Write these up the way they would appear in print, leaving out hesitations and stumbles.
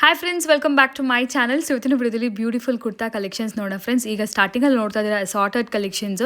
Hi friends, welcome back to my channel. So ಇವತ್ತಿನ ವಿಡಿಯೋದಲ್ಲಿ beautiful kurta collections ನೋಡೋಣ friends. ಈಗ ಸ್ಟಾರ್ಟಿಂಗಲ್ಲಿ ನೋಡ್ತಾ ಇದ್ದೀರಾ sorted collections,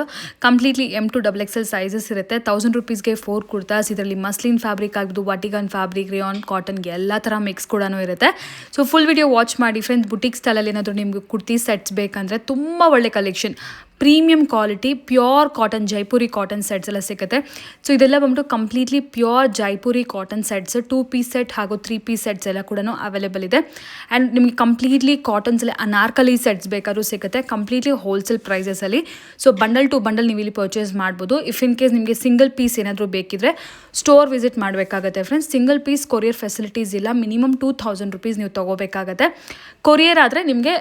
completely M to XXL sizes ಇರುತ್ತೆ. 1000 ರುಪೀಸ್ಗೆ 4 ಕುರ್ತಾಸ್. ಇದರಲ್ಲಿ ಮಸ್ಲಿನ್ ಫ್ಯಾಬ್ರಿಕ್ ಆಗ್ಬೋದು, ವಾಟಿಗನ್ ಫ್ಯಾಬ್ರಿಕ್, ರಿಯಾನ್ ಕಾಟನ್, ಎಲ್ಲ ಥರ ಮಿಕ್ಸ್ ಕೂಡ ಇರುತ್ತೆ. ಸೊ ಫುಲ್ ವಿಡಿಯೋ ವಾಚ್ ಮಾಡಿ ಫ್ರೆಂಡ್ಸ್. ಬುಟಿಕ್ ಸ್ಟೈಲಲ್ಲಿ ಏನಾದರೂ ನಿಮ್ಗೆ ಕುರ್ತಿ ಸೆಟ್ಸ್ ಬೇಕಂದರೆ ತುಂಬ ಒಳ್ಳೆ collection, premium quality, pure cotton, Jaipuri cotton sets ಎಲ್ಲ ಸಿಗುತ್ತೆ. ಸೊ ಇದೆಲ್ಲ ಬಂದ್ಬಿಟ್ಟು completely pure Jaipuri cotton sets, 2 piece set ಹಾಗೂ 3 ಪೀಸ್ ಸೆಟ್ಸ್ ಎಲ್ಲ ಕೂಡ ಅವೈಲೇಬಲ್ ಇದೆ. ಆ್ಯಂಡ್ ನಿಮಗೆ ಕಂಪ್ಲೀಟ್ಲಿ ಕಾಟನ್ಸಲ್ಲಿ ಅನಾರ್ಕಲಿ ಸೆಟ್ಸ್ ಬೇಕಾದ್ರೂ ಸಿಗುತ್ತೆ, ಕಂಪ್ಲೀಟ್ಲಿ ಹೋಲ್ಸೇಲ್ ಪ್ರೈಸಸಲ್ಲಿ. ಸೊ ಬಂಡಲ್ ಟು ಬಂಡಲ್ ನೀವು ಇಲ್ಲಿ ಪರ್ಚೇಸ್ ಮಾಡ್ಬೋದು. ಇಫ್ ಇನ್ ಕೇಸ್ ನಿಮಗೆ ಸಿಂಗಲ್ ಪೀಸ್ ಏನಾದರೂ ಬೇಕಿದ್ರೆ ಸ್ಟೋರ್ ವಿಸಿಟ್ ಮಾಡಬೇಕಾಗತ್ತೆ friends. Single piece courier facilities ಇಲ್ಲ, ಮಿನಿಮಮ್ 2000 ರುಪೀಸ್ ನೀವು ತೊಗೋಬೇಕಾಗತ್ತೆ. ಕೊರಿಯರ್ ಆದರೆ ನಿಮಗೆ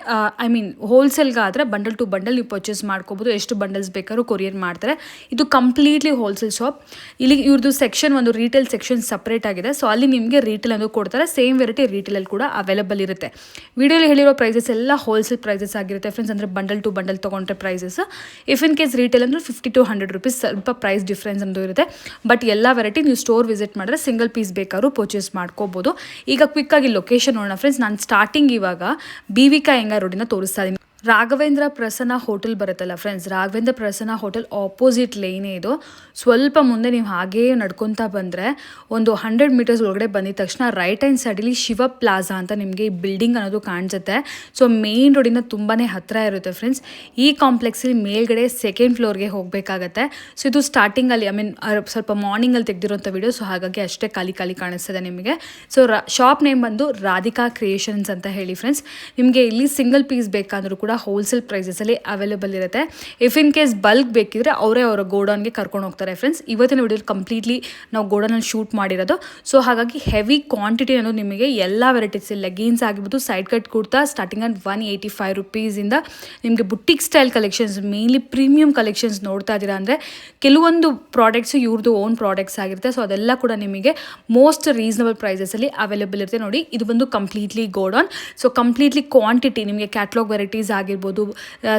ಹೋಲ್ಸೇಲ್ಗಾದರೆ ಬಂಡಲ್ ಟು ಬಂಡಲ್ ನೀವು ಪರ್ಚೇಸ್ ಮಾಡ್ಕೋಬೋದು. ಎಷ್ಟು ಬಂಡಲ್ಸ್ ಬೇಕಾದ್ರೂ ಕೊರಿಯರ್ ಮಾಡ್ತಾರೆ. ಇದು ಕಂಪ್ಲೀಟ್ಲಿ ಹೋಲ್ಸೇಲ್ ಶಾಪ್. ಇಲ್ಲಿ ಇವ್ರದ್ದು ಸೆಕ್ಷನ್ ಒಂದು ರೀಟೇಲ್ ಸೆಕ್ಷನ್ ಸಪ್ರೇಟ್ ಆಗಿದೆ. ಸೊ ಅಲ್ಲಿ ನಿಮಗೆ ರೀಟೇಲ್ ಅನ್ನೋದು ಕೊಡ್ತಾರೆ. ಸೇಮ್ ವೆರೈಟಿ ರೀಟೇಲಲ್ಲಿ ಕೂಡ ಅವೈಲೇಬಲ್ ಇರುತ್ತೆ. ವಿಡಿಯೋಲಿ ಹೇಳಿರೋ ಪ್ರೈಸಸ್ ಎಲ್ಲ ಹೋಲ್ಸೇಲ್ ಪ್ರೈಸಸ್ ಆಗಿರುತ್ತೆ ಫ್ರೆಂಡ್ಸ್. ಅಂದರೆ ಬಂಡಲ್ ಟು ಬಂಡಲ್ ತೊಗೊಂಡ್ರೆ prices. If in case retail ಅಂದರೆ 50 to 100 ರುಪೀಸ್ ಸ್ವಲ್ಪ ಪ್ರೈಸ್ ಡಿಫ್ರೆನ್ಸ್ ಅನ್ನೋದು ಇರುತ್ತೆ. ಬಟ್ ಎಲ್ಲ ವೆರೈಟಿ ನೀವು ಸ್ಟೋರ್ ವಿಸಿಟ್ ಮಾಡಿದ್ರೆ ಸಿಂಗಲ್ ಪೀಸ್ ಬೇಕಾದ್ರೂ ಪರ್ಚೇಸ್ ಮಾಡ್ಕೋಬೋದು. ಈಗ ಕ್ವಿಕ್ಕಾಗಿ ಲೊಕೇಶನ್ ನೋಡೋಣ ಫ್ರೆಂಡ್ಸ್. ನಾನು ಸ್ಟಾರ್ಟಿಂಗ್ ಇವಾಗ BVK ಅಯ್ಯಂಗಾರ್ ರೋಡಿನ ತೋರಿಸ್ತಾ ಇದ್ದೀನಿ. ರಾಘವೇಂದ್ರ ಪ್ರಸನ್ನ ಹೋಟೆಲ್ ಬರುತ್ತಲ್ಲ friends, Raghavendra Prasanna hotel opposite ಲೈನೇ ಇದು. ಸ್ವಲ್ಪ ಮುಂದೆ ನೀವು ಹಾಗೇ ನಡ್ಕೊತಾ ಬಂದರೆ ಒಂದು 100 ಮೀಟರ್ಸ್ ಒಳಗಡೆ ಬಂದಿದ ತಕ್ಷಣ ರೈಟ್ ಹ್ಯಾಂಡ್ ಸೈಡಲ್ಲಿ ಶಿವ ಪ್ಲಾಜಾ ಅಂತ ನಿಮಗೆ ಈ ಬಿಲ್ಡಿಂಗ್ ಅನ್ನೋದು ಕಾಣಿಸುತ್ತೆ. ಸೊ ಮೇನ್ ರೋಡಿಂದ ತುಂಬಾ ಹತ್ತಿರ ಇರುತ್ತೆ ಫ್ರೆಂಡ್ಸ್. ಈ ಕಾಂಪ್ಲೆಕ್ಸಲ್ಲಿ ಮೇಲ್ಗಡೆ ಸೆಕೆಂಡ್ ಫ್ಲೋರ್ಗೆ ಹೋಗಬೇಕಾಗತ್ತೆ. ಸೊ ಇದು ಸ್ಟಾರ್ಟಿಂಗಲ್ಲಿ ಸ್ವಲ್ಪ ಮಾರ್ನಿಂಗಲ್ಲಿ ತೆಗೆದಿರೋಂಥ ವಿಡಿಯೋ. ಸೊ ಹಾಗಾಗಿ ಅಷ್ಟೇ ಖಾಲಿ ಕಾಣಿಸ್ತದೆ ನಿಮಗೆ. ಸೊ ಶಾಪ್ ನೇಮ್ ಬಂದು ರಾಧಿಕಾ ಕ್ರಿಯೇಷನ್ಸ್ ಅಂತ ಹೇಳಿ ಫ್ರೆಂಡ್ಸ್. ನಿಮಗೆ ಇಲ್ಲಿ ಸಿಂಗಲ್ ಪೀಸ್ ಬೇಕಾದರೂ ಕೂಡ ಹೋಲ್ಸೇಲ್ ಪ್ರೈಸಸಲ್ಲಿ ಅವೈಲೇಬಲ್ ಇರುತ್ತೆ. ಇಫ್ ಇನ್ ಕೇಸ್ ಬಲ್ಕ್ ಬೇಕಿದ್ರೆ ಅವರ ಗೋಡೌನ್ಗೆ ಕರ್ಕೊಂಡು ಹೋಗ್ತಾರೆ ಫ್ರೆಂಡ್ಸ್. ಇವತ್ತಿನ ವಿಡಿಯೋಲಿ ಕಂಪ್ಲೀಟ್ಲಿ ನಾವು ಗೋಡೌನಲ್ಲಿ ಶೂಟ್ ಮಾಡಿರೋದು. ಸೊ ಹಾಗಾಗಿ ಹೆವಿ ಕ್ವಾಂಟಿಟಿ ಅನ್ನೋದು ನಿಮಗೆ ಎಲ್ಲ ವೆರೈಟೀಸ್, ಲೆಗಿನ್ಸ್ ಆಗಿರ್ಬೋದು, side cut kurta starting at 185 ರುಪೀಸಿಂದ ನಿಮಗೆ boutique style collections, mainly premium collections ನೋಡ್ತಾ ಇದ್ದೀರಾ. ಅಂದರೆ ಕೆಲವೊಂದು ಪ್ರಾಡಕ್ಟ್ಸು ಇವ್ರದ್ದು ಓನ್ ಪ್ರಾಡಕ್ಟ್ಸ್ ಆಗಿರುತ್ತೆ. ಸೊ ಅದೆಲ್ಲ ಕೂಡ ನಿಮಗೆ ಮೋಸ್ಟ್ ರೀಸನಬಲ್ ಪ್ರೈಸಸಲ್ಲಿ ಅವೈಲೇಬಲ್ ಇರುತ್ತೆ. ನೋಡಿ, ಇದು ಬಂದು completely godown. So completely quantity ನಿಮಗೆ ಕ್ಯಾಟ್ಲಾಗ್ ವೆರೈಟೀಸ್ ಆಗಿರ್ಬೋದು,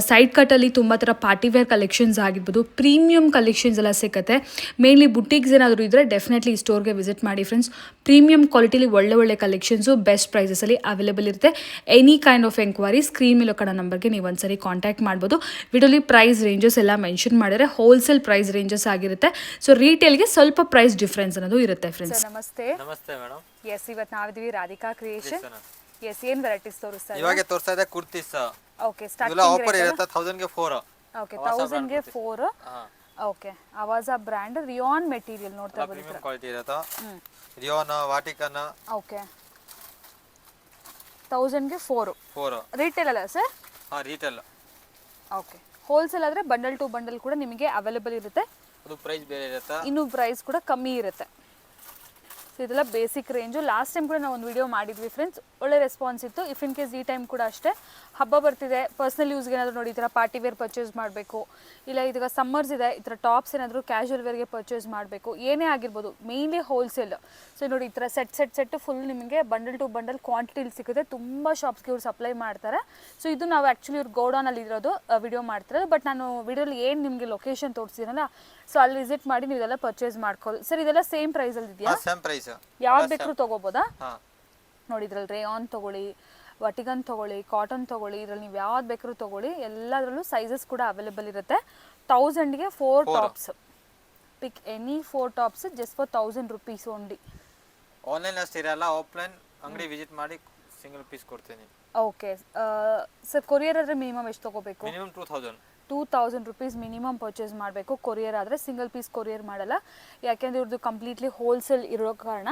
ಸೈಡ್ ಕಟ್ಟಲ್ಲಿ ತುಂಬ ಥರ ಪಾರ್ಟಿವೇರ್ ಕಲೆಕ್ಷನ್ಸ್ ಆಗಿರ್ಬೋದು, ಪ್ರೀಮಿಯಂ ಕಲೆಕ್ಷನ್ಸ್ ಎಲ್ಲ ಸಿಗುತ್ತೆ. ಮೇನ್ಲಿ ಬುಟಿಕ್ಸ್ ಏನಾದರೂ ಇದ್ದರೆ ಡೆಫಿನೆಟ್ಲಿ ಈ ಸ್ಟೋರ್ಗೆ ವಿಸಿಟ್ ಮಾಡಿ ಫ್ರೆಂಡ್ಸ್. ಪ್ರೀಮಿಯಂ ಕ್ವಾಲಿಟಿಲಿ ಒಳ್ಳೆ ಕಲೆಕ್ಷನ್ಸು ಬೆಸ್ಟ್ ಪ್ರೈಸಸಲ್ಲಿ ಅವೈಲೇಬಲ್ ಇರುತ್ತೆ. Any kind of enquiry screen ಮೇಲೆ ಕಡೆ ನಂಬರ್ಗೆ ನೀವು ಒಂದ್ಸರಿ ಕಾಂಟ್ಯಾಕ್ಟ್ ಮಾಡ್ಬೋದು. ವಿಡಿಯೋಲಿ ಪ್ರೈಸ್ ರೇಂಜಸ್ ಎಲ್ಲ ಮೆನ್ಷನ್ ಮಾಡಿದರೆ ಹೋಲ್ಸೇಲ್ ಪ್ರೈಸ್ ರೇಂಜಸ್ ಆಗಿರುತ್ತೆ. ಸೊ ರೀಟೇಲ್ಗೆ ಸ್ವಲ್ಪ ಪ್ರೈಸ್ ಡಿಫ್ರೆನ್ಸ್ ಅನ್ನೋದು ಇರುತ್ತೆ ಫ್ರೆಂಡ್ಸ್. ನಮಸ್ತೆ. ನಮಸ್ತೆ ಮೇಡಮ್. ಎಸ್, ಇವತ್ತು ನಾವಿದ್ದೀವಿ ರಾಧಿಕಾ ಕ್ರಿಯೇಷನ್. ಎಸ್, ಏನು ವೆರೈಟೀಸ್ ತೋರಿಸ್ತಾ ಇವಾಗ ತೋರಿಸ್ತಾ ಇದೆ ಕುರ್ತೀಸ್. ಓಕೆ, ಸ್ಟಾರ್ಟಿಂಗ್ ಆಫರ್ ಇರುತ್ತೆ 1000 ಗೆ 4. ಓಕೆ, 1000 ಗೆ 4. ಓಕೆ, ಅವಾಜಾ ಬ್ರ್ಯಾಂಡ್ ರಿಯಾನ್ ಮೆಟೀರಿಯಲ್ ನೋಡ್ತಾ ಇದ್ದೀರಾ. ಪ್ರೀಮಿಯಂ ಕ್ವಾಲಿಟಿ ಇರುತ್ತೆ. ರಿಯಾನ್, ವಾಟಿಕನ್. ಓಕೆ, 1000 ಗೆ 4 ರೀಟೇಲ್ ಅಲ್ಲ ಸರ್? ಹಾ, ರೀಟೇಲ್. ಓಕೆ, ಹೋಲ್ಸೇಲ್ ಆದ್ರೆ ಬಂಡಲ್ ಟು ಬಂಡಲ್ ಕೂಡ ನಿಮಗೆ ಅವೈಲೇಬಲ್ ಇರುತ್ತೆ. ಅದು ಪ್ರೈಸ್ ಬೇರೆ ಇರುತ್ತೆ, ಇನ್ನು ಪ್ರೈಸ್ ಕೂಡ ಕಮ್ಮಿ ಇರುತ್ತೆ. ಸೊ ಇದೆಲ್ಲ ಬೇಸಿಕ್ ರೇಂಜು. ಲಾಸ್ಟ್ ಟೈಮ್ ಕೂಡ ನಾವು ಒಂದು ವಿಡಿಯೋ ಮಾಡಿದ್ವಿ ಫ್ರೆಂಡ್ಸ್, ಒಳ್ಳೆ ರೆಸ್ಪಾನ್ಸ್ ಇತ್ತು. ಇಫ್ ಇನ್ ಕೇಸ್ ಈ ಟೈಮ್ ಕೂಡ ಅಷ್ಟೇ, ಹಬ್ಬ ಬರ್ತಿದೆ, ಪರ್ಸನಲ್ ಯೂಸ್ಗೆ ಏನಾದರೂ ನೋಡಿ ಈ ಥರ ಪಾರ್ಟಿ ವೇರ್ ಪರ್ಚೇಸ್ ಮಾಡಬೇಕು, ಇಲ್ಲ ಈಗ ಸಮ್ಮರ್ಸ್ ಇದೆ, ಈ ಥರ ಟಾಪ್ಸ್ ಏನಾದರೂ ಕ್ಯಾಶುವಲ್ ವೇರ್ಗೆ ಪರ್ಚೇಸ್ ಮಾಡಬೇಕು, ಏನೇ ಆಗಿರ್ಬೋದು, ಮೇಯ್ನ್ಲಿ ಹೋಲ್ಸೇಲ್. ಸೊ ನೋಡಿ, ಈ ಥರ ಸೆಟ್ ಫುಲ್ ನಿಮಗೆ ಬಂಡಲ್ ಟು ಬಂಡಲ್ ಕ್ವಾಂಟಿಟಿಲಿ ಸಿಗುತ್ತೆ. ತುಂಬ ಶಾಪ್ಸ್ಗೆ ಇವ್ರು ಸಪ್ಲೈ ಮಾಡ್ತಾರೆ. ಸೊ ಇದು ನಾವು ಆ್ಯಕ್ಚುಲಿ ಇವ್ರು ಗೋಡೌನಲ್ಲಿ ಇರೋದು ವಿಡಿಯೋ ಮಾಡ್ತಾರೆ. ಬಟ್ ನಾನು ವಿಡಿಯೋಲಿ ಏನು ನಿಮಗೆ ಲೊಕೇಶನ್ ತೋರಿಸಿದ್ರಲ್ಲ, ಸೊ ಅಲ್ಲಿ ವಿಸಿಟ್ ಮಾಡಿ ನೀವು ಇದೆಲ್ಲ ಪರ್ಚೇಸ್ ಮಾಡ್ಕೊಳ್ಳಿ. ಸರ್ ಇದೆಲ್ಲ ಸೇಮ್ ಪ್ರೈಸಲ್ಲಿ ಇದೆಯಾ? Same price. ಯಾವ್ದು ಬೇಕಾದ್ರೂ ತೊಗೋಬೋದಾ? ಹಾಂ, ನೋಡಿ, ಇದ್ರಲ್ಲಿ ರೇಯಾನ್ ತೊಗೊಳ್ಳಿ, ವಟಿಗನ್ ತೊಗೊಳ್ಳಿ, ಕಾಟನ್ ತೊಗೊಳ್ಳಿ, ಇದ್ರಲ್ಲಿ ನೀವು ಯಾವ್ದು ಬೇಕಾದ್ರೂ ತೊಗೊಳ್ಳಿ. ಎಲ್ಲದರಲ್ಲೂ ಸೈಜಸ್ ಕೂಡ ಅವೈಲೇಬಲ್ ಇರುತ್ತೆ. 1000ಗೆ 4 tops. Pick any 4 tops just for 1000 rupees only. Online ಅಷ್ಟೇ ಇರಲ್ಲ, ಆಫ್ಲೈನ್ ಅಂಗಡಿ ವಿಸಿಟ್ ಮಾಡಿ ಸಿಂಗಲ್ ಪೀಸ್ ಕೊಡ್ತೀನಿ. ಓಕೆ ಸರ್, ಕೊರಿಯರ್ ಆದರೆ ಮಿನಿಮಮ್ ಎಷ್ಟು ತೊಗೋಬೇಕು? ಮಿನಿಮಮ್ 2000 ರುಪೀಸ್ ಮಿನಿಮಮ್ ಪರ್ಚೇಸ್ ಮಾಡಬೇಕು. ಕೊರಿಯರ್ ಆದರೆ ಸಿಂಗಲ್ ಪೀಸ್ ಕೊರಿಯರ್ ಮಾಡಲ್ಲ, ಯಾಕೆಂದರೆ ಇವ್ರದ್ದು ಕಂಪ್ಲೀಟ್ಲಿ ಹೋಲ್ಸೇಲ್ ಇರೋ ಕಾರಣ.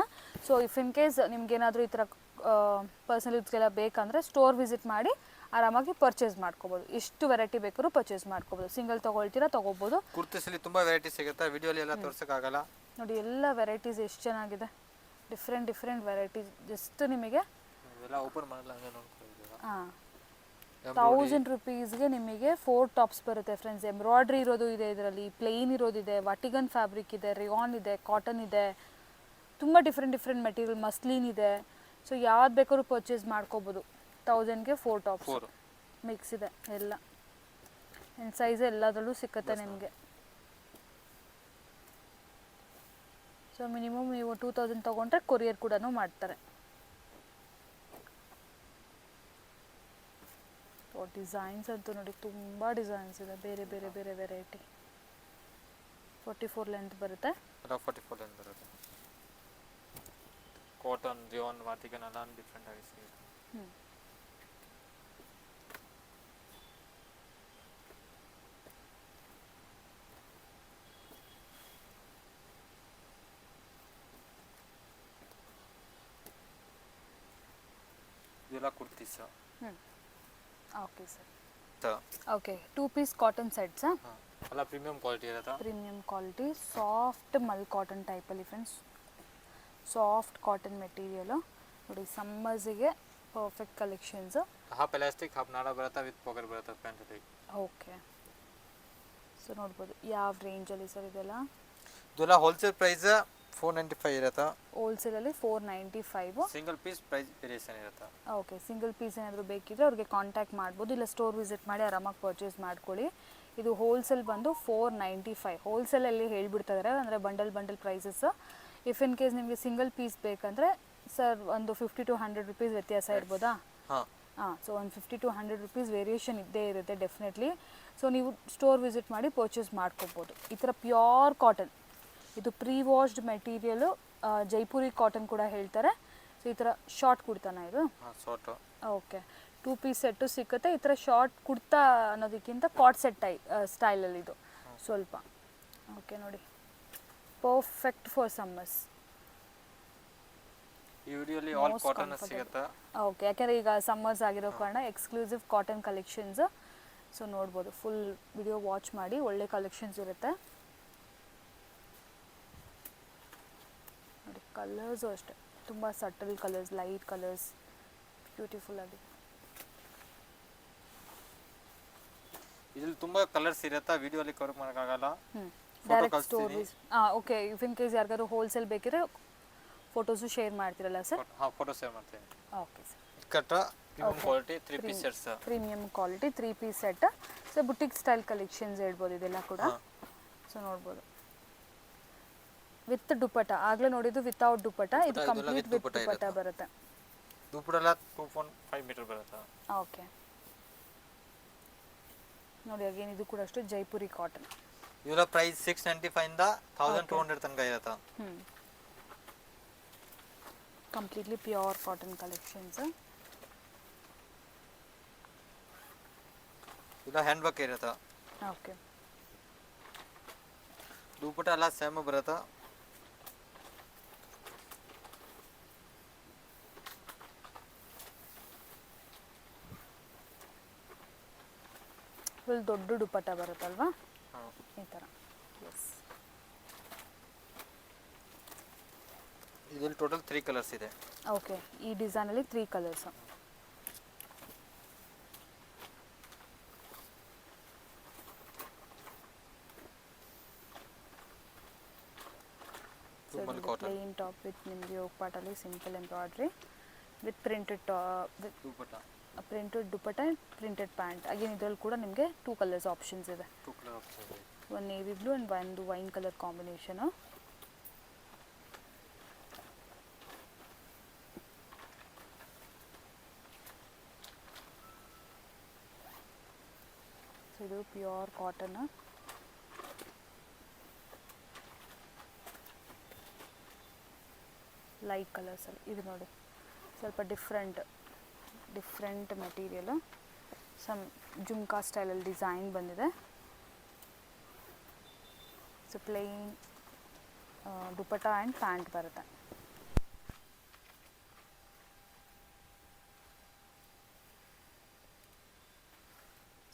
ಸೊ ಇಫ್ ಇನ್ ಕೇಸ್ ನಿಮ್ಗೇನಾದರೂ ಈ ಥರ ಪರ್ಸನಲ್ ಯೂಸ್ಗೆಲ್ಲ ಬೇಕಂದರೆ ಸ್ಟೋರ್ ವಿಸಿಟ್ ಮಾಡಿ ಆರಾಮಾಗಿ ಪರ್ಚೇಸ್ ಮಾಡ್ಕೋಬೋದು. ಎಷ್ಟು ವೆರೈಟಿ ಬೇಕಾದ್ರೂ ಪರ್ಚೇಸ್ ಮಾಡ್ಕೋಬೋದು. ಸಿಂಗಲ್ ತೊಗೊಳ್ತೀರಾ ತೊಗೋಬೋದು. ಕುರ್ತೀಸಲ್ಲಿ ತುಂಬ ವೆರೈಟಿ ಸಿಗುತ್ತೆ, ವಿಡಿಯೋಲಿ ಎಲ್ಲ ತೋರಿಸೋಕ್ಕಾಗಲ್ಲ. ನೋಡಿ, ಎಲ್ಲ ವೆರೈಟೀಸ್ ಎಷ್ಟು ಚೆನ್ನಾಗಿದೆ, ಡಿಫ್ರೆಂಟ್ ವೆರೈಟೀಸ್. ಜಸ್ಟ್ ನಿಮಗೆ ಓಪನ್ ಮಾಡಲ್ಲ, ಹಾಂ, 1000 ರುಪೀಸ್ಗೆ ನಿಮಗೆ 4 ಟಾಪ್ಸ್ ಬರುತ್ತೆ ಫ್ರೆಂಡ್ಸ್. ಎಂಬ್ರಾಯ್ಡ್ರಿ ಇರೋದು ಇದೆ, ಇದರಲ್ಲಿ ಪ್ಲೇನ್ ಇರೋದಿದೆ, ವಾಟಿಗನ್ ಫ್ಯಾಬ್ರಿಕ್ ಇದೆ, ರಿಯಾನ್ ಇದೆ, ಕಾಟನ್ ಇದೆ, ತುಂಬ ಡಿಫ್ರೆಂಟ್ ಮೆಟೀರಿಯಲ್, ಮಸ್ಲಿನ್ ಇದೆ. ಸೊ ಯಾವ್ದು ಬೇಕಾದ್ರೂ ಪರ್ಚೇಸ್ ಮಾಡ್ಕೋಬೋದು. 1000ಗೆ 4 ಟಾಪ್ಸ್ ಮಿಕ್ಸ್ ಇದೆ ಎಲ್ಲ. ಆ್ಯಂಡ್ ಸೈಜ್ ಎಲ್ಲದರಲ್ಲೂ ಸಿಕ್ಕತ್ತೆ ನಿಮಗೆ. ಸೊ ಮಿನಿಮಮ್ ನೀವು 2000 ತೊಗೊಂಡ್ರೆ ಕೊರಿಯರ್ ಕೂಡ ಮಾಡ್ತಾರೆ. ಡಿಸೈನ್ಸ್ ಅಂತೂ ನೋಡಿ ತುಂಬ ಡಿಸೈನ್ಸ್ ಇದೆ, ಬೇರೆ ಬೇರೆ ಬೇರೆ ವೆರೈಟಿ. 44 ಲೆಂತ್ ಬರುತ್ತೆ. 44 ಲೆಂತ್ ಬರುತ್ತೆ. ಕಾಟನ್ ರಿಯಾನ್ ವಾಟಿಕನ್ ಎಲ್ಲ ಡಿಫ್ರೆಂಟ್ ಆಗಿ ಸಿಗುತ್ತೆ. ಇದೆಲ್ಲ kurtis. Okay sir. Okay 2 piece cotton sets. ಎಲ್ಲ ಪ್ರೀಮಿಯಂ ಕ್ವಾಲಿಟಿ ಇರುತ್ತೆ. Premium quality soft mul cotton ಟೈಪಲ್ಲಿ ಫ್ರೆಂಡ್ಸ್, ಸಾಫ್ಟ್ ಕಾಟನ್ ಮೆಟೀರಿಯಲು ನೋಡಿ. ಸಮ್ಮರ್ಸಿಗೆ perfect collections. Half elastic half ನಾಡ ಬರುತ್ತೆ, ವಿತ್ ಪಾಕೆಟ್ ಬರುತ್ತೆ ಪ್ಯಾಂಟಲ್ಲಿ. ಓಕೆ, ಸೊ ನೋಡ್ಬೋದು ಯಾವ ರೇಂಜಲ್ಲಿ ಸರ್ ಇದೆಲ್ಲ. ಇದೆಲ್ಲ ಹೋಲ್ಸೇಲ್ ಪ್ರೈಸ್ 495 ಇರುತ್ತೆ. ಹೋಲ್ಸೇಲಲ್ಲಿ 495. ಸಿಂಗಲ್ ಪೀಸ್ ಪ್ರೈಸ್ ವೇರಿಯೇಷನ್ ಇರುತ್ತೆ. ಓಕೆ, ಸಿಂಗಲ್ ಪೀಸ್ ಏನಾದರೂ ಬೇಕಿದ್ರೆ ಅವ್ರಿಗೆ ಕಾಂಟ್ಯಾಕ್ಟ್ ಮಾಡ್ಬೋದು, ಇಲ್ಲ ಸ್ಟೋರ್ ವಿಸಿಟ್ ಮಾಡಿ ಆರಾಮಾಗಿ ಪರ್ಚೇಸ್ ಮಾಡ್ಕೊಳ್ಳಿ. ಇದು ಹೋಲ್ಸೇಲ್ ಬಂದು 495. ಹೋಲ್ಸೇಲಲ್ಲಿ ಹೇಳ್ಬಿಡ್ತಿದ್ದಾರೆ, ಅಂದರೆ bundle prices. If in case ನಿಮಗೆ ಸಿಂಗಲ್ ಪೀಸ್ ಬೇಕಂದರೆ ಸರ್ ಒಂದು 50 to 100 ರುಪೀಸ್ ವ್ಯತ್ಯಾಸ ಇರ್ಬೋದಾ? ಸೊ ಒಂದು 50 to 100 ರುಪೀಸ್ ವೇರಿಯೇಷನ್ ಇದ್ದೇ ಇರುತ್ತೆ ಡೆಫಿನೆಟ್ಲಿ. ಸೊ ನೀವು ಸ್ಟೋರ್ ವಿಸಿಟ್ ಮಾಡಿ ಪರ್ಚೇಸ್ ಮಾಡ್ಕೋಬೋದು. ಈ ಥರ ಪ್ಯೂರ್ ಕಾಟನ್, ಇದು pre washed material, Jaipuri cotton ಕೂಡ ಹೇಳ್ತಾರೆ. ಸೊ ಈ ಥರ ಶಾರ್ಟ್ ಕುಡ್ತಾನ ಇದು? ಓಕೆ, 2 ಪೀಸ್ ಸೆಟ್ಟು ಸಿಕ್ಕುತ್ತೆ. ಈ ಥರ ಶಾರ್ಟ್ ಕುಡ್ತಾ ಅನ್ನೋದಕ್ಕಿಂತ ಕಾಟ್ ಸೆಟ್ ಸ್ಟೈಲಲ್ಲಿ ಇದು ಸ್ವಲ್ಪ. ಓಕೆ ನೋಡಿ, ಪರ್ಫೆಕ್ಟ್ ಫಾರ್ ಸಮ್ಮರ್ಸ್. ಈ ವಿಡಿಯೋಲಿ ಆಲ್ ಕಾಟನ್ ಸಿಗುತ್ತೆ. ಓಕೆ, ಯಾಕೆಂದರೆ ಈಗ ಸಮ್ಮರ್ಸ್ ಆಗಿರೋ ಕಾರಣ ಎಕ್ಸ್ಕ್ಲೂಸಿವ್ ಕಾಟನ್ ಕಲೆಕ್ಷನ್ಸ್. ಸೊ ನೋಡ್ಬೋದು, ಫುಲ್ ವಿಡಿಯೋ ವಾಚ್ ಮಾಡಿ, ಒಳ್ಳೆ ಕಲೆಕ್ಷನ್ಸ್ ಇರುತ್ತೆ ನೋಡಿ. ಕಲರ್ಸು ಅಷ್ಟೇ ತುಂಬ subtle colours, light colours, beautiful ಆಗಿ. ಇದ್ರಲ್ಲಿ ತುಂಬಾ ಕಲರ್ಸ್ ಇರುತ್ತೆ, ವಿಡಿಯೋಲಿ ಕವರ್ ಮಾಡೋಕ್ಕಾಗಲ್ಲ. Direct store. Okay, if in case ಯಾರಿಗಾದ್ರು ಹೋಲ್ಸೇಲ್ ಬೇಕಿದ್ರೆ ಫೋಟೋಸು ಶೇರ್ ಮಾಡ್ತೀರಲ್ಲ ಸರ್? ಫೋಟೋ ಶೇರ್ ಮಾಡ್ತೀನಿ. Okay sir. ಕಟ್ಟ premium quality 3 piece sets. Premium quality 3 piece set. So boutique style collections ಹೇಳ್ಬೋದು ಇದೆಲ್ಲ ಕೂಡ. ಸೊ ನೋಡ್ಬೋದು ವಿತ್ ದುಪಟ್ಟ. ಆಗಲೇ ನೋಡಿದ್ದು ವಿತೌಟ್ ದುಪಟ್ಟ, ಇದು ಕಂಪ್ಲೀಟ್ ವಿತ್ ದುಪಟ್ಟ ಬರುತ್ತೆ. ದುಪಟ್ಟ ಎಲ್ಲ 2.5 ಮೀಟರ್ ಬರುತ್ತೆ. ಓಕೆ ನೋಡಿ, ಅಗೇನ್ ಇದು ಕೂಡ ಅಷ್ಟೇ ಜೈಪುರಿ ಕಾಟನ್. ಇವರ ಪ್ರೈಸ್ 695 ಇಂದ 1200 ತನಕ ಇರುತ್ತೆ. Completely pure cotton collections. ಇದು ಹ್ಯಾಂಡ್ ವರ್ಕ್ ಇರುತ್ತೆ. ಓಕೆ, ದುಪಟ್ಟ ಎಲ್ಲ ಸೇಮ್ ಬರುತ್ತೆ. ಫುಲ್ ದೊಡ್ಡ ದುಪಟ್ಟ ಬರುತ್ತಲ್ವಾ ಈ ಥರ. ಎಸ್, ಇದರಲ್ಲಿ ಟೋಟಲ್ 3 ಕಲರ್ಸ್ ಇದೆ. ಓಕೆ, ಈ ಡಿಸೈನಲ್ಲಿ 3 ಕಲರ್ಸ್. ಪ್ಲೇನ್ ಟಾಪ್ ವಿತ್ ನಿಮಗೆ ಹೋಗ್ಪಾಟಲ್ಲಿ simple embroidery with printed dupatta, printed dupatta and printed pant. Again ಇದರಲ್ಲಿ ಕೂಡ ನಿಮಗೆ 2 ಕಲರ್ಸ್ ಆಪ್ಷನ್ಸ್ ಇದೆ. 2 ಕಲರ್ ಆಪ್ಷನ್ ಇದೆ. ಒಂದು ನೇವಿ ಬ್ಲೂ ಆ್ಯಂಡ್ ಒಂದು ವೈನ್ ಕಲರ್ ಕಾಂಬಿನೇಷನು. ಸೊ ಇದು ಪ್ಯೂರ್ ಕಾಟನ್. ಲೈಟ್ ಕಲರ್ಸಲ್ಲಿ ಇದು ನೋಡಿ, ಸ್ವಲ್ಪ ಡಿಫ್ರೆಂಟ್ ಮೆಟೀರಿಯಲು. ಸಮ್ ಜುಮ್ಕಾ ಸ್ಟೈಲಲ್ಲಿ ಡಿಸೈನ್ ಬಂದಿದೆ. So plane dupatta and pant ಬರುತ್ತೆ.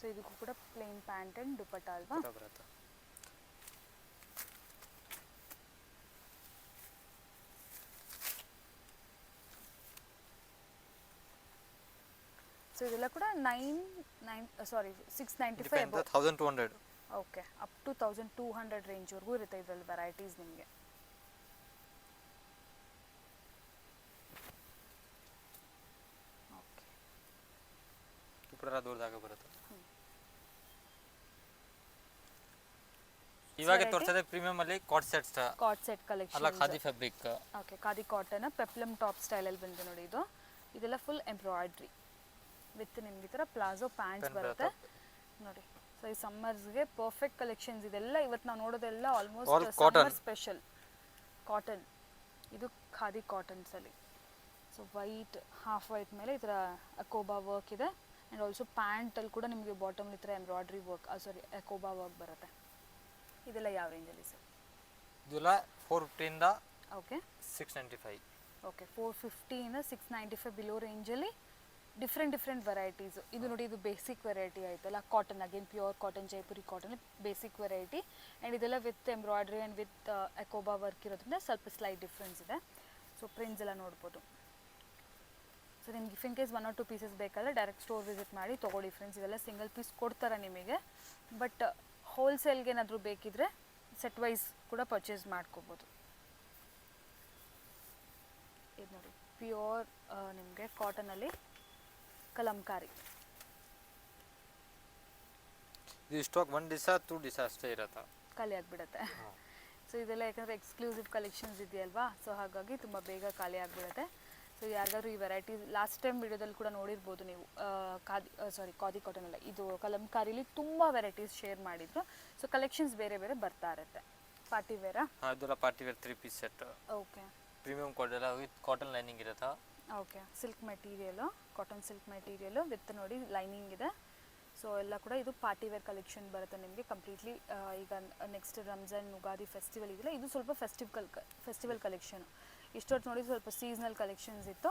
ಸೊ ಇದಕ್ಕೂ ಕೂಡ ಪ್ಲೇನ್ ಪ್ಯಾಂಟ್ ಆ್ಯಂಡ್ ದುಪಟ್ಟ ಅಲ್ವಾ? ಬರುತ್ತೆ. ಸೊ ಇದೆಲ್ಲ ಕೂಡ 695 1200. ಓಕೆ, ಅಪ್ ಟು 1200 ರೇಂಜ್ವರೆಗೂ ಇರುತ್ತೆ ಇದರಲ್ಲಿ ವೆರೈಟೀಸ್ ನಿಮಗೆ. ಓಕೆ, ದುಪಟ್ಟ ದೂರದಾಗ ಬರುತ್ತೆ. ಇವಾಗ ತೋರಿಸಿದೆ ಪ್ರೀಮಿಯಂ ಅಲ್ಲಿ ಕಾಟ್ ಸೆಟ್ ಕಲೆಕ್ಷನ್ ಅಲ್ಲ, khadi fabric. Okay, khadi cotton ಪೆಪ್ಲಮ್ top ಸ್ಟೈಲಲ್ಲಿ ಬಂದಿದೆ ನೋಡಿ. ಇದೆಲ್ಲ ಫುಲ್ ಎಂಬ್ರಾಯ್ಡ್ರಿ ವಿತ್ ನಿಮ್ಗೆ ಈ ಥರ ಪ್ಲಾಜೋ ಪ್ಯಾಂಟ್ಸ್ ಬರುತ್ತೆ ನೋಡಿ. ಸೊ ಈ ಸಮ್ಮರ್ಸ್ಗೆ ಪರ್ಫೆಕ್ಟ್ ಕಲೆಕ್ಷನ್ಸ್ ಇದೆಲ್ಲ ಇವತ್ತು ನಾವು ನೋಡೋದೆಲ್ಲ ಆಲ್ಮೋಸ್ಟ್ ಸಮ್ಮರ್ ಸ್ಪೆಷಲ್ ಕಾಟನ್. ಇದು ಖಾದಿ ಕಾಟನ್ಸಲ್ಲಿ. ಸೊ ವೈಟ್ ಹಾಫ್ ವೈಟ್ ಮೇಲೆ ಈ ಥರ ಅಕೋಬಾ ವರ್ಕ್ ಇದೆ. ಆ್ಯಂಡ್ ಆಲ್ಸೋ ಪ್ಯಾಂಟಲ್ಲಿ ಕೂಡ ನಿಮಗೆ ಬಾಟಮಲ್ಲಿ ಈ ಥರ ಎಂಬ್ರಾಯ್ಡ್ರಿ ವರ್ಕ್ ಅಕೋಬಾ ವರ್ಕ್ ಬರುತ್ತೆ. ಇದೆಲ್ಲ ಯಾವ ರೇಂಜಲ್ಲಿ ಸರ್? ಇದೆಲ್ಲ 450 ಓಕೆ 695. ಓಕೆ 450 695 ಬಿಲೋ ರೇಂಜಲ್ಲಿ ಡಿಫ್ರೆಂಟ್ ವೆರೈಟೀಸು. ಇದು ನೋಡಿ, ಇದು ಬೇಸಿಕ್ ವೆರೈಟಿ ಆಯ್ತಲ್ಲ, cotton again pure cotton Jaipuri cotton basic variety. And ಇದೆಲ್ಲ ವಿತ್ ಎಂಬ್ರಾಯ್ಡ್ರಿ ಆ್ಯಂಡ್ ವಿತ್ ಅಕೋಬಾ ವರ್ಕ್ ಇರೋದ್ರಿಂದ ಸ್ವಲ್ಪ ಸ್ಲೈಟ್ ಡಿಫ್ರೆನ್ಸ್ ಇದೆ. ಸೊ ಪ್ರಿಂಟ್ಸ್ ಎಲ್ಲ ನೋಡ್ಬೋದು. ಸೊ ನಿಮ್ಗೆ if in case 1 or 2 pieces ಬೇಕಾದರೆ ಡೈರೆಕ್ಟ್ ಸ್ಟೋರ್ ವಿಸಿಟ್ ಮಾಡಿ ತೊಗೊಳ್ಳಿ ಫ್ರೆಂಡ್ಸ್. ಇದೆಲ್ಲ ಸಿಂಗಲ್ ಪೀಸ್ ಕೊಡ್ತಾರೆ ನಿಮಗೆ, ಬಟ್ ಹೋಲ್ಸೇಲ್ಗೆ ಏನಾದರೂ ಬೇಕಿದ್ರೆ ಸೆಟ್ ವೈಸ್ ಕೂಡ ಪರ್ಚೇಸ್ ಮಾಡ್ಕೋಬೋದು. ಇದು ನೋಡಿ ಪ್ಯೂರ್ ನಿಮಗೆ ಕಾಟನಲ್ಲಿ ಕಲಂಕಾರಿ. ಇದು ಸ್ಟಾಕ್ 1 ದಿವಸ 2 ದಿವಸ ಅಷ್ಟೇ ಇರುತ್ತೆ, ಖಾಲಿ ಆಗಿಬಿಡುತ್ತೆ. ಸೊ ಇದೆಲ್ಲ ಯಾಕಂದರೆ ಎಕ್ಸ್ಕ್ಲೂಸಿವ್ ಕಲೆಕ್ಷನ್ಸ್ ಇದೆಯಲ್ವಾ, ಸೊ ಹಾಗಾಗಿ ತುಂಬ ಬೇಗ ಖಾಲಿ ಆಗಿಬಿಡುತ್ತೆ. ಸೊ ಯಾರಿಗಾದ್ರೂ ಈ ವೆರೈಟೀಸ್ ಲಾಸ್ಟ್ ಟೈಮ್ ವಿಡಿಯೋದಲ್ಲಿ ಕೂಡ ನೋಡಿರ್ಬೋದು ನೀವು, ಖಾದಿ ಕಾಟನ್ ಅಲ್ಲ, ಇದು ಕಲಂಕಾರಿಲಿ ತುಂಬ ವೆರೈಟೀಸ್ ಶೇರ್ ಮಾಡಿದ್ರು. ಸೊ ಕಲೆಕ್ಷನ್ಸ್ ಬೇರೆ ಬೇರೆ ಬರ್ತಾ ಇರುತ್ತೆ. ಪಾರ್ಟಿ ವೇರಾ? ಅದೆಲ್ಲ party wear 3 piece set. Okay premium cotton with cotton lining ಇರುತ್ತೆ. Okay silk material, cotton silk material with ನೋಡಿ ಲೈನಿಂಗ್ ಇದೆ. ಸೊ ಎಲ್ಲ ಕೂಡ ಇದು ಪಾರ್ಟಿ ವೇರ್ ಕಲೆಕ್ಷನ್ ಬರುತ್ತೆ ನಿಮಗೆ ಕಂಪ್ಲೀಟ್ಲಿ. ಈಗ ನೆಕ್ಸ್ಟ್ ರಂಜಾನ್ ಯುಗಾದಿ ಫೆಸ್ಟಿವಲ್ ಇದೆಯಲ್ಲ, ಇದು ಸ್ವಲ್ಪ ಫೆಸ್ಟಿವಲ್ ಕಲೆಕ್ಷನು. ಇಷ್ಟೊತ್ತು ನೋಡಿ ಸ್ವಲ್ಪ ಸೀಸ್ನಲ್ ಕಲೆಕ್ಷನ್ಸ್ ಇತ್ತು,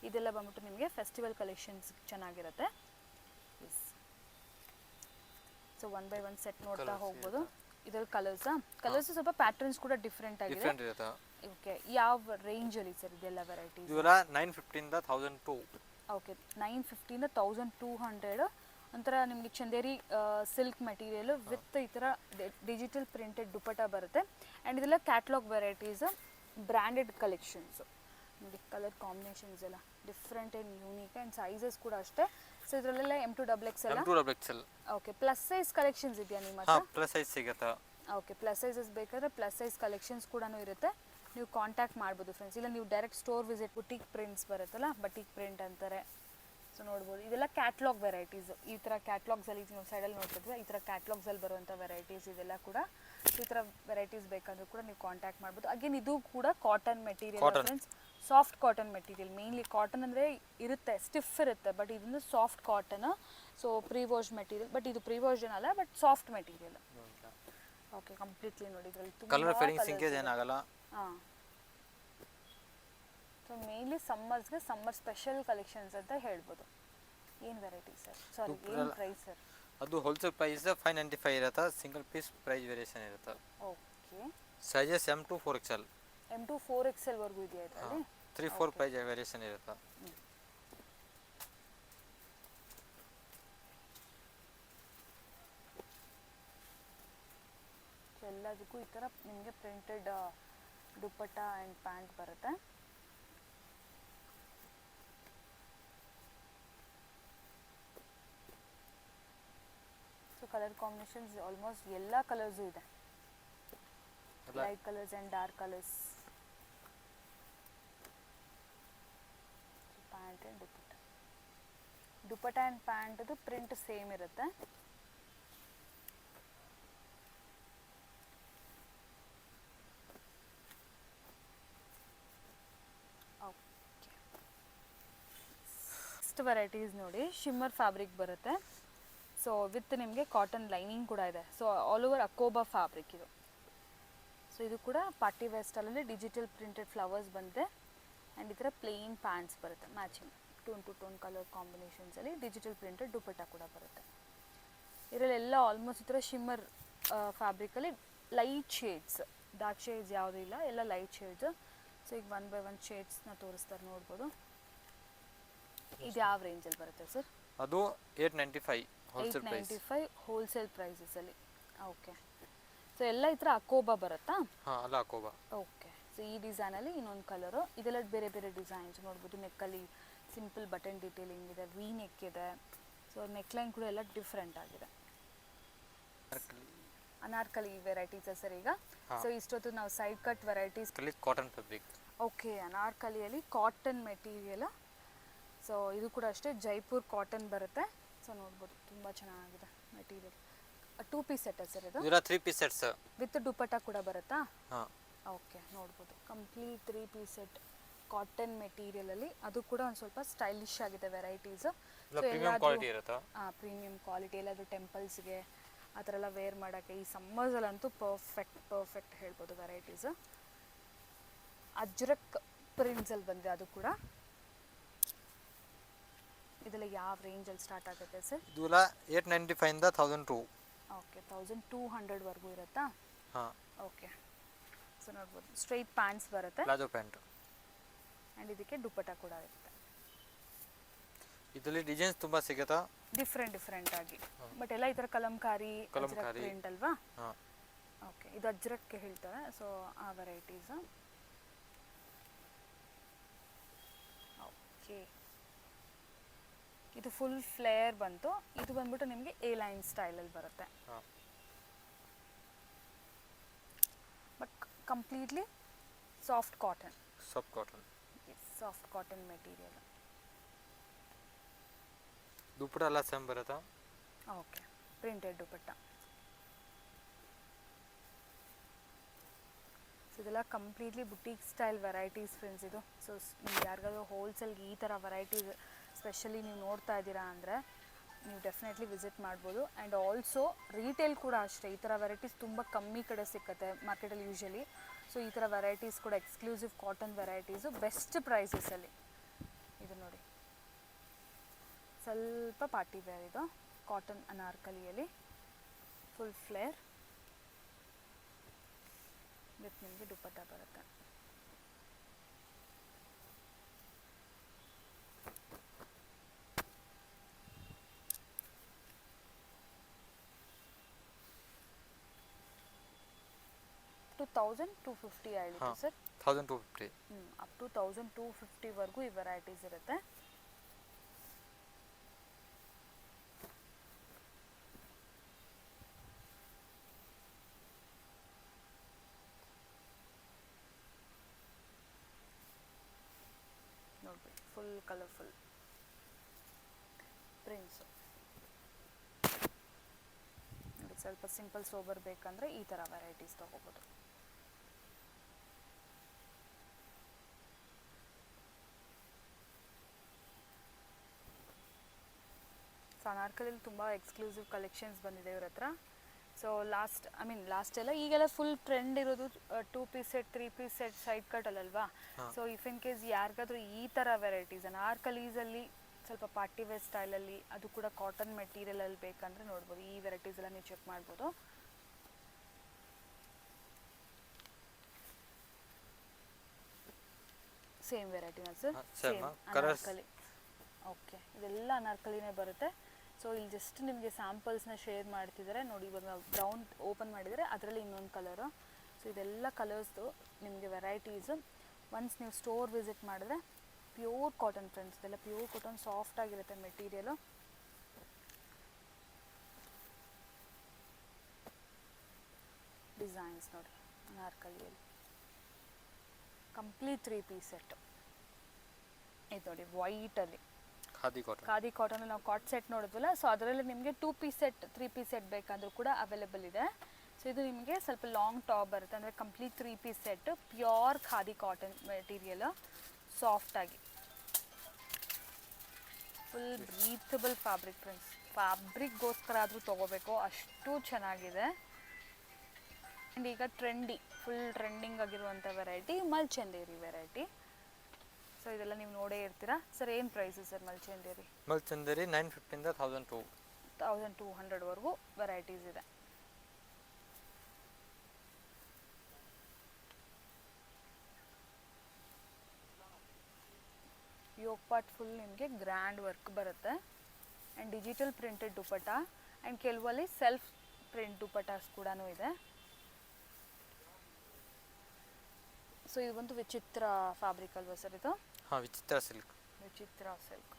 ಇದೆಲ್ಲ ಬಂದ್ಬಿಟ್ಟು ನಿಮಗೆ ಫೆಸ್ಟಿವಲ್ ಕಲೆಕ್ಷನ್ಸ್ ಚೆನ್ನಾಗಿರುತ್ತೆ. ಸೊ 1 by 1 ಸೆಟ್ ನೋಡ್ತಾ ಹೋಗ್ಬೋದು. ಇದರಲ್ಲಿ ಕಲರ್ಸ್ ಸ್ವಲ್ಪ ಪ್ಯಾಟರ್ನ್ಸ್ ಕೂಡ ಡಿಫ್ರೆಂಟ್ ಆಗಿದೆ. ಓಕೆ ಯಾವ ರೇಂಜಲ್ಲಿ ಸರ್ ಇದೆಲ್ಲ ವೆರೈಟೀಸ್? ಇದೆಲ್ಲ 950 ಇಂದ 1002. ಓಕೆ 950 ಇಂದ 1200. ಒಂಥರ ನಿಮಗೆ ಚಂದೇರಿ ಸಿಲ್ಕ್ ಮೆಟೀರಿಯಲು ವಿತ್ ಈ ಥರ ಡಿಜಿಟಲ್ ಪ್ರಿಂಟೆಡ್ ದುಪಟ್ಟ ಬರುತ್ತೆ. ಆ್ಯಂಡ್ ಇದೆಲ್ಲ ಕ್ಯಾಟ್ಲಾಗ್ ವೆರೈಟೀಸ್, ಬ್ರ್ಯಾಂಡೆಡ್ ಕಲೆಕ್ಷನ್ಸು. ನಿಮಗೆ ಕಲರ್ ಕಾಂಬಿನೇಷನ್ಸ್ ಎಲ್ಲ different and unique and sizes ಕೂಡ ಅಷ್ಟೇ. ಸೊ ಇದರಲ್ಲೆಲ್ಲ M2 XXL. Okay plus size collections ಇದೆಯಾ ನಿಮ್ಮ ಹತ್ರ? ಪ್ಲಸ್ ಸೈಜ್ ಸಿಗುತ್ತೆ. ಓಕೆ ಪ್ಲಸ್ ಸೈಜಸ್ ಬೇಕಾದರೆ ಪ್ಲಸ್ ಸೈಜ್ ಕಲೆಕ್ಷನ್ಸ್ ಕೂಡ ಇರುತ್ತೆ, ನೀವು ಕಾಂಟ್ಯಾಕ್ಟ್ ಮಾಡ್ಬೋದು ಫ್ರೆಂಡ್ಸ್. ಇಲ್ಲ ನೀವು direct store visit, boutique prints ಬರುತ್ತಲ್ಲ, ಬಟಿಕ್ ಪ್ರಿಂಟ್ ಅಂತಾರೆ. ಸೊ ನೋಡ್ಬೋದು ಇದೆಲ್ಲ ಕ್ಯಾಟ್ಲಾಗ್ ವೆರೈಟೀಸು. ಈ ಥರ ಕ್ಯಾಟ್ಲಾಗ್ಸಲ್ಲಿ ನೀವು ಸೈಡಲ್ಲಿ ನೋಡ್ತಿದ್ವಿ, ಈ ಥರ ಕ್ಯಾಟ್ಲಾಗ್ಸಲ್ಲಿ ಬರುವಂಥ ವೆರೈಟೀಸ್ ಇದೆಲ್ಲ ಕೂಡ. ಈ ಥರ ವೆರೈಟೀಸ್ ಬೇಕಂದ್ರೂ ಕೂಡ ನೀವು ಕಾಂಟ್ಯಾಕ್ಟ್ ಮಾಡ್ಬೋದು. ಅಗೇನ್ ಇದು ಕೂಡ cotton material friends, soft cotton material. Mainly cotton ಅಂದರೆ ಇರುತ್ತೆ, ಸ್ಟಿಫ್ ಇರುತ್ತೆ, ಬಟ್ ಇದನ್ನು soft cotton. So pre wash material, but ಇದು ಪ್ರೀ ವಾಶ್ಡ್ ಅಲ್ಲ, but soft material. Okay completely ನೋಡಿ ಇದರಲ್ಲಿ ಕಲರ್ ಫೇಡಿಂಗ್ ಸಿಂಕೇಜ್ ಏನಾಗಲ್ಲ. ಹಾಂ ಸೊ ಮೇನ್ಲಿ ಸಮ್ಮರ್ಸ್ಗೆ ಸಮ್ಮರ್ ಸ್ಪೆಷಲ್ ಕಲೆಕ್ಷನ್ಸ್ ಅಂತ ಹೇಳ್ಬೋದು. ಏನು ವೆರೈಟಿ ಸರ್? ಸಾರಿ ಏನು ಪ್ರೈಸ್ ಸರ್? ಅದು ಹೋಲ್ಸೇಲ್ ಪ್ರೈಸ್ 595 ಇರುತ್ತೆ, ಸಿಂಗಲ್ ಪೀಸ್ ಪ್ರೈಸ್ ವೇರಿಯೇಷನ್ ಇರುತ್ತೆ. Okay sizes M2 4XL. M2 4XL ವರೆಗೂ ಇದೆಯಾ ಇದರಲ್ಲಿ? 3-4 ಪ್ರೈಸ್ ವೇರಿಯೇಷನ್ ಇರುತ್ತೆ. ಎಲ್ಲದಕ್ಕೂ ಈ ಥರ ನಿಮಗೆ ಪ್ರಿಂಟೆಡ್ ದುಪ್ಪಟ್ಟ ಆ್ಯಂಡ್ ಪ್ಯಾಂಟ್ ಬರುತ್ತೆ. ಸೊ ಕಲರ್ ಕಾಂಬಿನೇಷನ್ಸ್ ಆಲ್ಮೋಸ್ಟ್ ಎಲ್ಲ ಕಲರ್ಸು ಇದೆ, light colours and dark colours. Pant and dupatta and ಪ್ಯಾಂಟದು ಪ್ರಿಂಟ್ ಸೇಮ್ ಇರುತ್ತೆ. ನೆಕ್ಸ್ಟ್ ವೆರೈಟೀಸ್ ನೋಡಿ, ಶಿಮ್ಮರ್ ಫ್ಯಾಬ್ರಿಕ್ ಬರುತ್ತೆ. ಸೊ ವಿತ್ ನಿಮಗೆ ಕಾಟನ್ ಲೈನಿಂಗ್ ಕೂಡ ಇದೆ. ಸೊ ಆಲ್ ಓವರ್ ಅಕೋಬಾ ಫ್ಯಾಬ್ರಿಕ್ ಇದು. ಸೊ ಇದು ಕೂಡ ಪಾರ್ಟಿ ವೇರ್ ಸ್ಟೈಲಲ್ಲಿ ಡಿಜಿಟಲ್ ಪ್ರಿಂಟೆಡ್ ಫ್ಲವರ್ಸ್ ಬಂದಿದೆ. ಆ್ಯಂಡ್ ಈ ಥರ ಪ್ಲೇನ್ ಪ್ಯಾಂಟ್ಸ್ ಬರುತ್ತೆ matching, tone to tone colour ಕಾಂಬಿನೇಷನ್ಸಲ್ಲಿ digital printed dupatta ಕೂಡ ಬರುತ್ತೆ. ಇದರಲ್ಲೆಲ್ಲ ಆಲ್ಮೋಸ್ಟ್ ಈ ಥರ ಶಿಮ್ಮರ್ ಫ್ಯಾಬ್ರಿಕಲ್ಲಿ ಲೈಟ್ ಶೇಡ್ಸ್, ಡಾರ್ಕ್ ಶೇಡ್ಸ್ ಯಾವುದೂ ಇಲ್ಲ, ಎಲ್ಲ ಲೈಟ್ ಶೇಡ್ಸ್. ಸೊ ಈಗ 1 by 1 ಶೇಡ್ಸ್ನ ತೋರಿಸ್ತಾರೆ ನೋಡ್ಬೋದು. ಇದು ಯಾವ ರೇಂಜಲ್ಲಿ ಬರುತ್ತೆ ಸರ್? ಅದು 895 ಹೋಲ್ಸೇಲ್ ಪ್ರೈಸ್. 895 ಹೋಲ್ಸೇಲ್ ಪ್ರೈಸಸಲ್ಲಿ. ಓಕೆ ಸೊ ಎಲ್ಲ ಈ ಥರ ಅಕೋಬಾ ಬರುತ್ತಾ? ಹಾಂ ಅಲ್ಲ ಅಕೋಬಾ. ಓಕೆ ಸೊ ಈ ಡಿಸೈನಲ್ಲಿ ಇನ್ನೊಂದು ಕಲರು, ಇದೆಲ್ಲ ಬೇರೆ ಬೇರೆ ಡಿಸೈನ್ಸ್ ನೋಡ್ಬೋದು. ನೆಕ್ಕಲ್ಲಿ ಸಿಂಪಲ್ ಬಟನ್ ಡಿಟೇಲಿಂಗ್ ಇದೆ, ವಿ ನೆಕ್ ಇದೆ. ಸೊ ನೆಕ್ಲೈನ್ ಕೂಡ ಎಲ್ಲ ಡಿಫ್ರೆಂಟ್ ಆಗಿದೆ. ಅನಾರ್ಕಲಿ ವೆರೈಟೀಸ್ ಸರ್ ಈಗ. ಸೊ ಇಷ್ಟೊತ್ತು ನಾವು side cut varieties, cotton fabric. Okay ಅನಾರ್ಕಲಿಯಲ್ಲಿ ಕಾಟನ್ ಮೆಟೀರಿಯಲ್. ಸೊ ಇದು ಕೂಡ ಅಷ್ಟೇ ಜೈಪುರ್ ಕಾಟನ್ ಬರುತ್ತೆ. ಸೊ ನೋಡ್ಬೋದು ತುಂಬ ಚೆನ್ನಾಗಿದೆ ಮೆಟೀರಿಯಲ್. 2 ಪೀಸ್ ಸೆಟ್ ಸರ್ ಇದು? ಇದೆಲ್ಲ 3 ಪೀಸ್ ಸೆಟ್ಸ್ ವಿತ್ ದುಪ್ಪಟ್ಟ ಕೂಡ ಬರುತ್ತಾ? ಹಾಂ. ಓಕೆ, ನೋಡ್ಬೋದು ಕಂಪ್ಲೀಟ್ 3 ಪೀಸ್ ಸೆಟ್ ಕಾಟನ್ ಮೆಟೀರಿಯಲಲ್ಲಿ. ಅದು ಕೂಡ ಒಂದು ಸ್ವಲ್ಪ ಸ್ಟೈಲಿಶ್ ಆಗಿದೆ ವೆರೈಟೀಸ್. ಪ್ರೀಮಿಯಂ ಕ್ವಾಲಿಟಿ ಇರುತ್ತಾ? Premium quality. ಎಲ್ಲಾದರೂ ಟೆಂಪಲ್ಸ್ಗೆ ಆ ಥರ ಎಲ್ಲ ವೇರ್ ಮಾಡೋಕ್ಕೆ ಈ ಸಮ್ಮರ್ಸಲ್ಲಂತೂ ಪರ್ಫೆಕ್ಟ್ ಹೇಳ್ಬೋದು ವೆರೈಟೀಸ್. ಅಜ್ರಕ್ ಪ್ರಿಂಟ್ಸಲ್ಲಿ ಬಂದಿದೆ ಅದು ಕೂಡ. ಇದೆಲ್ಲ ಯಾವ ರೇಂಜಲ್ಲಿ ಸ್ಟಾರ್ಟ್ ಆಗುತ್ತೆ ಸರ್? ಇದೆಲ್ಲ 895 ಇಂದ 1002. ಓಕೆ, 1200ವರೆಗೂ ಇರುತ್ತಾ? ಹಾಂ. ಓಕೆ, ಸೊ ನೋಡ್ಬೋದು ಸ್ಟ್ರೈಟ್ ಪ್ಯಾಂಟ್ಸ್ ಬರುತ್ತೆ ಪ್ಲಾಜೋ ಪ್ಯಾಂಟ್. ಆ್ಯಂಡ್ ಇದಕ್ಕೆ ದುಪ್ಪಟ್ಟ ಕೂಡ ಇರುತ್ತೆ. ಇದರಲ್ಲಿ ಡಿಸೈನ್ಸ್ ತುಂಬ ಸಿಗುತ್ತಾ? ಡಿಫ್ರೆಂಟ್ ಆಗಿ. ಬಟ್ ಎಲ್ಲ ಈ ಥರ ಕಲಂಕಾರಿ ಪ್ರಿಂಟ್ ಅಲ್ವಾ? ಹಾಂ. ಓಕೆ, ಇದು ಅಜ್ರಕ್ಕೆ ಹೇಳ್ತಾರೆ. ಸೊ ಆ ವೆರೈಟೀಸ್. ಓಕೆ, ಇದು ಫುಲ್ ಫ್ಲೇರ್ ಬಂತು. ಇದು ಬಂದ್ಬಿಟ್ಟು ನಿಮಗೆ ಎ ಲೈನ್ ಸ್ಟೈಲಲ್ಲಿ ಬರುತ್ತೆ. ಹಾಂ. But completely soft cotton. Soft cotton material. Dupatta ಎಲ್ಲ ಸೇಮ್ ಬರುತ್ತಾ? Okay, printed dupatta. ಸೊ ಇದೆಲ್ಲ completely boutique style varieties friends ಇದು. ಸೊ ನಿಮ್ಗೆ ಯಾರಿಗಾದ್ರೂ ಹೋಲ್ಸೇಲ್ಗೆ ಈ ಥರ ವೆರೈಟೀಸ್ ಸ್ಪೆಷಲಿ ನೀವು ನೋಡ್ತಾ ಇದ್ದೀರಾ ಅಂದರೆ ನೀವು ಡೆಫಿನೆಟ್ಲಿ ವಿಸಿಟ್ ಮಾಡ್ಬೋದು. ಆ್ಯಂಡ್ ಆಲ್ಸೋ ರೀಟೇಲ್ ಕೂಡ ಅಷ್ಟೇ. ಈ ಥರ ವೆರೈಟೀಸ್ ತುಂಬ ಕಮ್ಮಿ ಕಡೆ ಸಿಕ್ಕತ್ತೆ ಮಾರ್ಕೆಟಲ್ಲಿ ಯೂಶಲಿ. ಸೊ ಈ ಥರ ವೆರೈಟೀಸ್ ಕೂಡ ಎಕ್ಸ್ಕ್ಲೂಸಿವ್ ಕಾಟನ್ ವೆರೈಟೀಸು ಬೆಸ್ಟ್ ಪ್ರೈಸಸಲ್ಲಿ. ಇದು ನೋಡಿ, ಸ್ವಲ್ಪ ಪಾರ್ಟಿ ವೇರ್ ಇದು. ಕಾಟನ್ ಅನಾರ್ಕಲಿಯಲ್ಲಿ ಫುಲ್ ಫ್ಲೇರ್ ವಿತ್ ನಿಮಗೆ ದುಪ್ಪಟ್ಟ ಬರುತ್ತೆ. to 1250 ಹೇಳಿತ್ತು ಸರ್? 1250. ಅಪ್ ಟು 1250ವರೆಗೂ ಈ ವೆರೈಟೀಸ್ ಇರುತ್ತೆ. ನೋಡ್ಬೇಕು ಫುಲ್ ಕಲರ್ಫುಲ್ ಪ್ರಿಂಟ್ಸು. ನೋಡಿ, ಸ್ವಲ್ಪ ಸಿಂಪಲ್ ಸೋಬರ್ ಬೇಕಂದರೆ ಈ ಥರ ವೆರೈಟೀಸ್ ತೊಗೋಬೋದು. ಸೊ ಅನಾರ್ಕಲಿಯಲ್ಲಿ ತುಂಬ ಎಕ್ಸ್ಕ್ಲೂಸಿವ್ ಕಲೆಕ್ಷನ್ಸ್ ಬಂದಿದೆ ಇವ್ರ ಹತ್ರ. ಸೊ ಲಾಸ್ಟ್ ಎಲ್ಲ ಈಗೆಲ್ಲ ಫುಲ್ ಟ್ರೆಂಡ್ ಇರೋದು 2 piece set 3 piece set side ಕಟ್ಟಲ್ಲಲ್ವಾ? ಸೊ ಇಫ್ ಇನ್ ಕೇಸ್ ಯಾರಿಗಾದ್ರೂ ಈ ಥರ ವೆರೈಟೀಸ್ ಅನಾರ್ಕಲೀಸಲ್ಲಿ ಸ್ವಲ್ಪ ಪಾರ್ಟಿ ವೇರ್ ಸ್ಟೈಲಲ್ಲಿ, ಅದು ಕೂಡ ಕಾಟನ್ ಮೆಟೀರಿಯಲಲ್ಲಿ ಬೇಕಂದರೆ ನೋಡ್ಬೋದು. ಈ ವೆರೈಟೀಸ್ ಎಲ್ಲ ನೀವು ಚೆಕ್ ಮಾಡ್ಬೋದು. ಸೇಮ್ ವೆರೈಟಿನ ಸರ್? ಸೇಮ್ ಅನಾರ್ಕಲಿ. ಓಕೆ, ಇದೆಲ್ಲ ಅನಾರ್ಕಲಿನೇ ಬರುತ್ತೆ. ಸೊ ಇಲ್ಲಿ ಜಸ್ಟ್ ನಿಮಗೆ ಸ್ಯಾಂಪಲ್ಸ್ನ ಶೇರ್ ಮಾಡ್ತಿದ್ದಾರೆ ನೋಡಿ. ಇವಾಗ ಬ್ರೌನ್ ಓಪನ್ ಮಾಡಿದರೆ ಅದರಲ್ಲಿ ಇನ್ನೊಂದು ಕಲರು. ಸೊ ಇದೆಲ್ಲ ಕಲರ್ಸ್ದು ನಿಮಗೆ ವೆರೈಟೀಸು ಒನ್ಸ್ ನೀವು ಸ್ಟೋರ್ ವಿಸಿಟ್ ಮಾಡಿದ್ರೆ ಪ್ಯೂರ್ ಕಾಟನ್ ಫ್ರೆಂಡ್ಸ್. ಇದೆಲ್ಲ ಪ್ಯೂರ್ ಕಾಟನ್, ಸಾಫ್ಟ್ ಆಗಿರುತ್ತೆ ಮೆಟೀರಿಯಲು. ಡಿಸೈನ್ಸ್ ನೋಡಿ ಅನಾರ್ಕಲಿಯಲ್ಲಿ ಕಂಪ್ಲೀಟ್ 3 ಪೀಸ್ ಸೆಟ್. ಇದು ನೋಡಿ ವೈಟಲ್ಲಿ ಖಾದಿ ಕಾಟನ್. ನಾವು ಕಾಟ್ ಸೆಟ್ ನೋಡಿದ್ವಲ್ಲ, ಸೊ ಅದರಲ್ಲಿ ನಿಮಗೆ 2 ಪೀಸ್ ಸೆಟ್ 3 ಪೀಸ್ ಸೆಟ್ ಬೇಕಂದ್ರೂ ಕೂಡ ಅವೈಲೇಬಲ್ ಇದೆ. ಸೊ ಇದು ನಿಮಗೆ ಸ್ವಲ್ಪ ಲಾಂಗ್ ಟಾಪ್ ಬರುತ್ತೆ, ಅಂದರೆ complete 3 piece set pure khadi cotton material, ಸಾಫ್ಟಾಗಿ ಫುಲ್ ಬ್ರೀಥಬಲ್ ಫ್ಯಾಬ್ರಿಕ್ ಫ್ರೆಂಡ್ಸ್. ಫ್ಯಾಬ್ರಿಕ್ಗೋಸ್ಕರ ಆದರೂ ತೊಗೋಬೇಕು, ಅಷ್ಟು ಚೆನ್ನಾಗಿದೆ. ಆ್ಯಂಡ್ ಈಗ ಫುಲ್ ಟ್ರೆಂಡಿಂಗ್ ಆಗಿರುವಂಥ ವೆರೈಟಿ ಮಲ್ಚಂದೇರಿ ವೆರೈಟಿ. ಸೊ ಇದೆಲ್ಲ ನೀವು ನೋಡೇ ಇರ್ತೀರಾ. ಸರ್ ಏನು ಪ್ರೈಸು ಸರ್ ಮಲ್ಚಂದೇರಿ? 950 ಇಂದ 1200ವರೆಗೂ ವೆರೈಟೀಸ್ ಇದೆ. ಯೋಗ್ ಪಾರ್ಟ್ ಫುಲ್ ನಿಮಗೆ ಗ್ರ್ಯಾಂಡ್ ವರ್ಕ್ ಬರುತ್ತೆ. And digital printed dupatta, and ಕೆಲವಲ್ಲಿ ಸೆಲ್ಫ್ ಪ್ರಿಂಟ್ ದುಪ್ಪಟ್ಟಾಸ್ ಕೂಡ ಇದೆ. ಸೊ ಇದು ಒಂದು ವಿಚಿತ್ರ ಫ್ಯಾಬ್ರಿಕ್ ಅಲ್ವಾ ಸರ್ ಇದು? ಹಾಂ, ವಿಚಿತ್ರ ಸಿಲ್ಕ್. ವಿಚಿತ್ರ ಸಿಲ್ಕ್.